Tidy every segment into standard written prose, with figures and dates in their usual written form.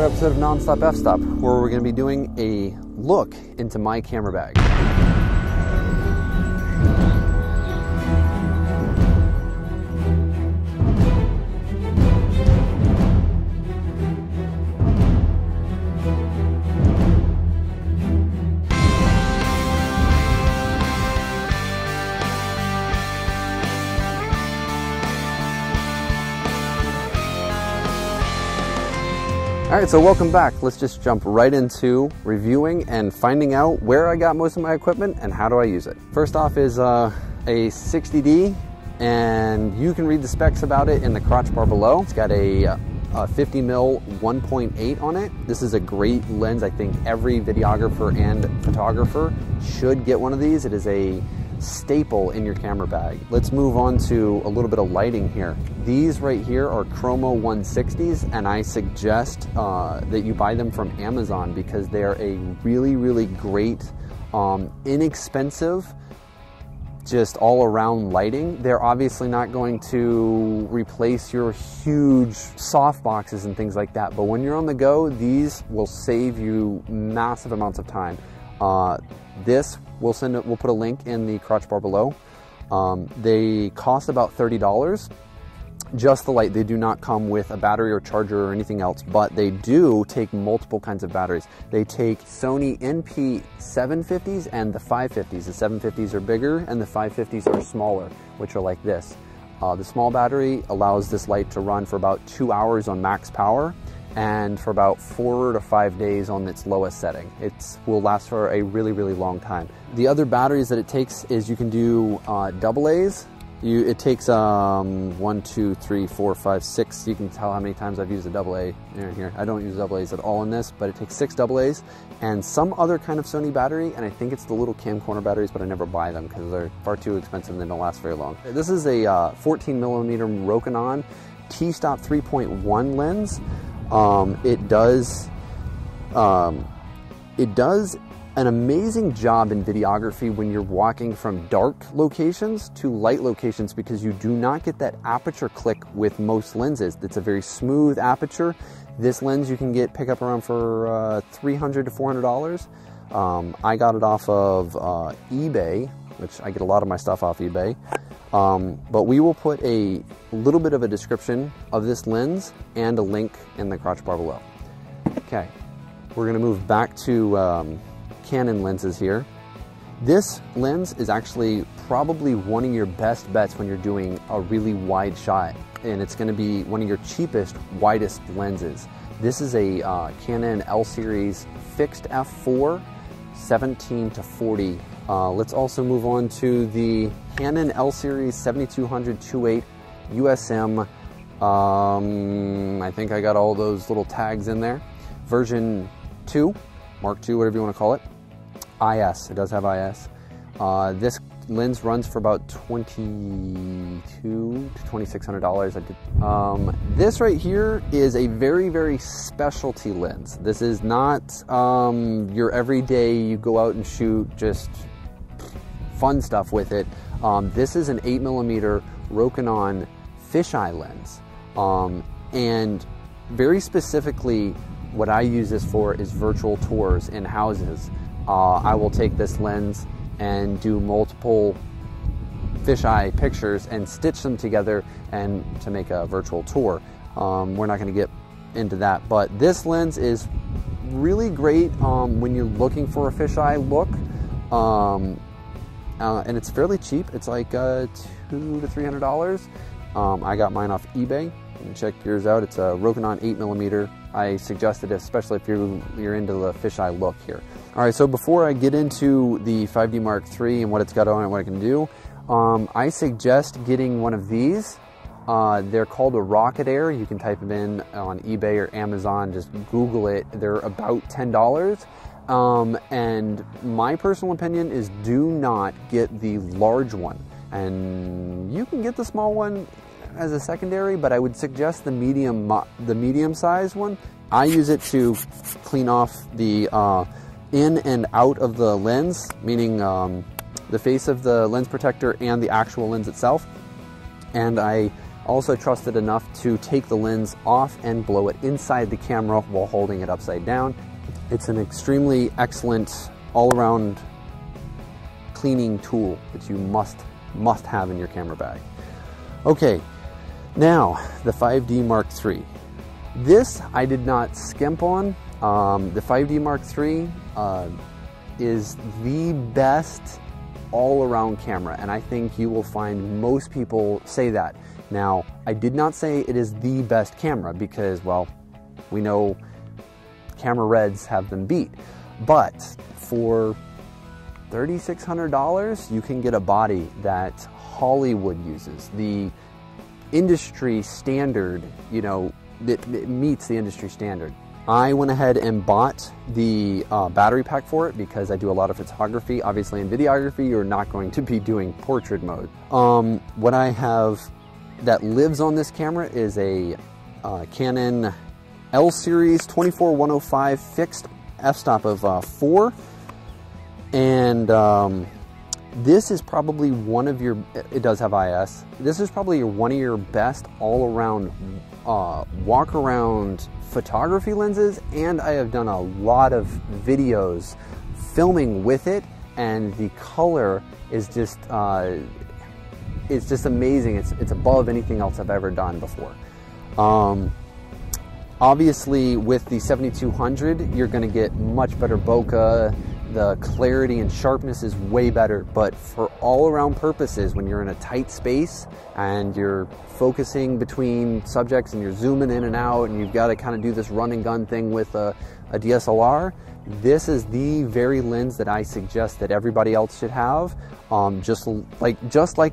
another episode of Nonstop F-Stop, where we're going to be doing a look into my camera bag. All right, so welcome back. Let's just jump right into reviewing and finding out where I got most of my equipment and how do I use it. First off is a 60D, and you can read the specs about it in the crotch bar below. It's got a 50mm 1.8 on it. This is a great lens. I think every videographer and photographer should get one of these. It is a staple in your camera bag. Let's move on to a little bit of lighting here. These right here are Chromo 160s, and I suggest that you buy them from Amazon because they're a really great, inexpensive, just all around lighting. They're obviously not going to replace your huge soft boxes and things like that, but when you're on the go, these will save you massive amounts of time. We'll put a link in the crotch bar below. They cost about $30. Just the light. They do not come with a battery or charger or anything else, but they do take multiple kinds of batteries. They take Sony NP 750s and the 550s. The 750s are bigger and the 550s are smaller, which are like this. The small battery allows this light to run for about 2 hours on max power and for about 4 to 5 days on its lowest setting. It will last for a really long time. The other batteries that it takes is you can do AA's. It takes 1, 2, 3, 4, 5, 6. You can tell how many times I've used a AA in here. I don't use AA's at all in this, but it takes 6 AA's and some other kind of Sony battery, and I think it's the little camcorder batteries, but I never buy them because they're far too expensive and they don't last very long. This is a 14mm Rokinon T-stop 3.1 lens. It does an amazing job in videography when you're walking from dark locations to light locations because you do not get that aperture click with most lenses. It's a very smooth aperture. This lens you can pick up around for $300 to $400. I got it off of eBay, which I get a lot of my stuff off eBay. But we will put a little bit of a description of this lens and a link in the crotch bar below. Okay, we're gonna move back to Canon lenses here. This lens is actually probably one of your best bets when you're doing a really wide shot, and it's gonna be one of your cheapest, widest lenses. This is a Canon L-series fixed f4, 17 to 40. Let's also move on to the Canon L-series 7200 2.8 USM. I think I got all those little tags in there. Version 2, Mark II, whatever you want to call it. IS, it does have IS. This lens runs for about $2,200 to $2,600. This right here is a very specialty lens. This is not your everyday, you go out and shoot just fun stuff with it. This is an 8mm Rokinon fisheye lens. And very specifically, what I use this for is virtual tours in houses. I will take this lens and do multiple fisheye pictures and stitch them together and to make a virtual tour. We're not going to get into that, but this lens is really great when you're looking for a fisheye look. And it's fairly cheap. It's like $200 to $300. I got mine off eBay. You can check yours out. It's a Rokinon 8mm. I suggest it, especially if you're into the fisheye look here. All right, so before I get into the 5D Mark III and what it's got on and what it can do, I suggest getting one of these. They're called a Rocket Air. You can type them in on eBay or Amazon. Just Google it. They're about $10. And my personal opinion is do not get the large one. And you can get the small one as a secondary, but I would suggest the medium size one. I use it to clean off the in and out of the lens, meaning the face of the lens protector and the actual lens itself. And I Also trusted enough to take the lens off and blow it inside the camera while holding it upside down. It's an extremely excellent all-around cleaning tool that you must have in your camera bag. Okay, now the 5D Mark III. This I did not skimp on. The 5D Mark III is the best all-around camera, and I think you will find most people say that. Now, I did not say it is the best camera because, well, we know camera reds have them beat, but for $3,600 you can get a body that Hollywood uses, the industry standard, you know, it meets the industry standard. I went ahead and bought the battery pack for it because I do a lot of photography. Obviously in videography you're not going to be doing portrait mode. What I have that lives on this camera is a Canon L-series 24-105 fixed f-stop of 4, and this is probably one of your, it does have IS, this is probably one of your best all-around walk-around photography lenses, and I have done a lot of videos filming with it, and the color is just it's just amazing. It's above anything else I've ever done before. Obviously with the 7200 you're going to get much better bokeh, the clarity and sharpness is way better, but for all around purposes, when you're in a tight space and you're focusing between subjects and you're zooming in and out and you've got to kind of do this run and gun thing with a DSLR, this is the very lens that I suggest that everybody else should have. Just like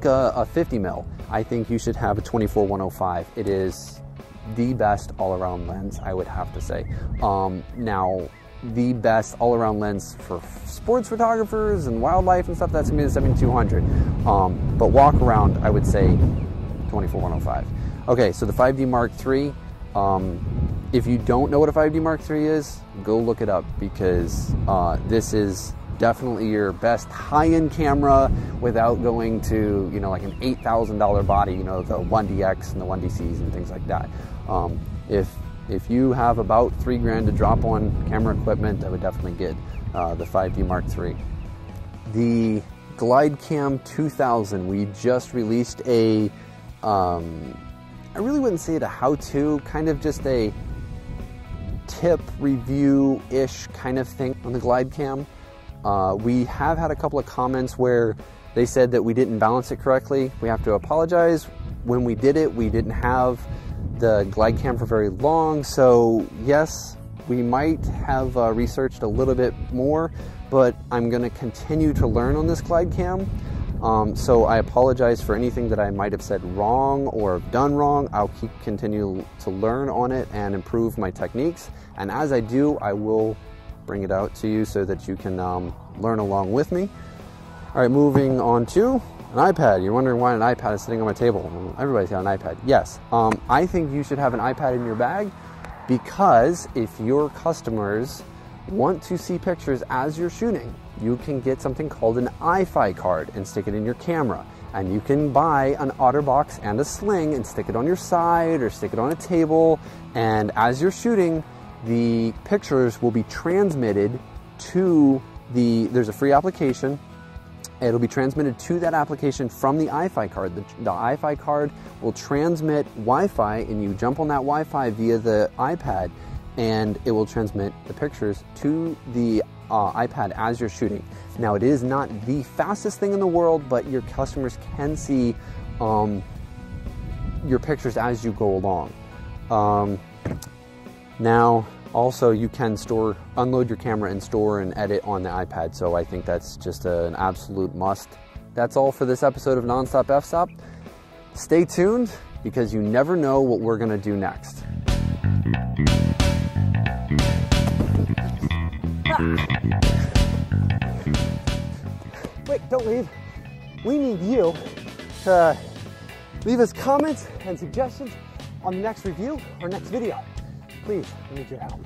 a 50mm, I think you should have a 24-105. It is the best all-around lens, I would have to say. Now, the best all-around lens for sports photographers and wildlife and stuff, that's gonna be the 7200. But walk around, I would say 24-105. Okay, so the 5D Mark III. If you don't know what a 5D Mark III is, go look it up, because this is definitely your best high-end camera without going to, you know, like an $8,000 body, you know, the 1DX and the 1DCs and things like that. If you have about $3 to drop on camera equipment, I would definitely get the 5D Mark III. The Glidecam 2000, we just released a, I really wouldn't say it a how-to, kind of just a tip review-ish kind of thing on the Glidecam. We have had a couple of comments where they said that we didn't balance it correctly. We have to apologize. When we did it, we didn't have the Glidecam for very long, so yes, we might have researched a little bit more, but I'm going to continue to learn on this Glidecam. So I apologize for anything that I might have said wrong or done wrong. I'll continue to learn on it and improve my techniques, and as I do, I will bring it out to you so that you can learn along with me. All right, moving on to an iPad. You're wondering why an iPad is sitting on my table. Well, everybody's got an iPad. Yes, I think you should have an iPad in your bag, because if your customers want to see pictures as you're shooting, you can get something called an iFi card and stick it in your camera. And you can buy an OtterBox and a sling and stick it on your side or stick it on a table, and as you're shooting, the pictures will be transmitted to there's a free application. It'll be transmitted to that application from the iFi card. The iFi card will transmit Wi-Fi, and you jump on that Wi-Fi via the iPad, and it will transmit the pictures to the iPad as you're shooting. Now, it is not the fastest thing in the world, but your customers can see your pictures as you go along. Now, also, you can unload your camera and store and edit on the iPad, so I think that's just an absolute must. That's all for this episode of Nonstop F-Stop. Stay tuned, because you never know what we're gonna do next. Wait, don't leave. We need you to leave us comments and suggestions on the next review or next video. Please, I need your help.